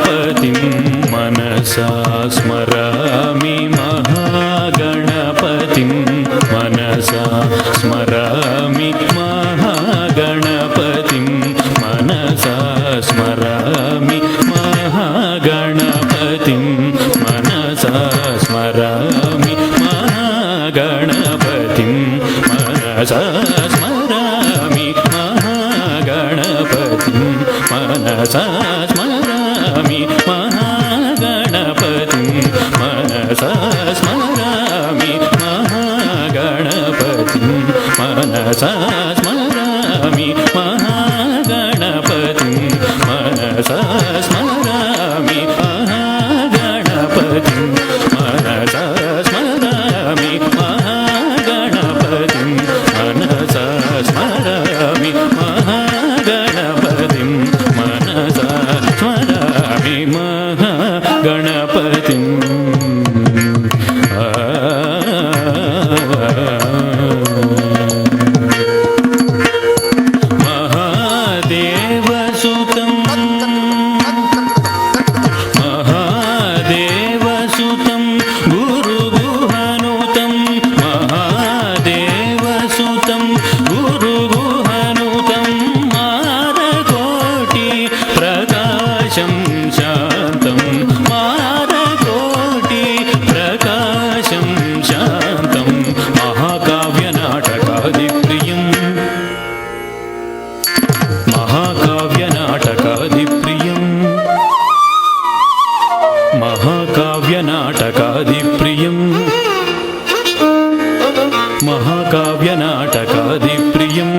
महागणपतिं मनसा स्मरामि महागणपतिं मनसा स्मरामि महागणपतिं मनसा स्मरामि महागणपतिं मनसा स्मरामि महागणपतिं मनसा स्मरामि महागणपतिं मनसा स्मरामि महागणपतिं मनसा स्मरामि महागणपतिं मनसा स्मरामि महागणपतिं मनसा स्मरामि महागणपतिं मनसा स्मरामि महागणपतिं मनसा स्मरामि महागणपतिं मनसा स्मरामि महागणपतिं महादेवसुतं महादेवसुतं गुरुगुहनुतं महादेवसुतं गुरुगुहनुतं मारकोटि प्रकाशं शान्तं मारकोटि प्रकाशं शान्तं महाकाव्यनाटकादिप्रियं महाकाव्यनाटकादिप्रियं महाकाव्यनाटकादिप्रियं महाकाव्यनाटकादिप्रियं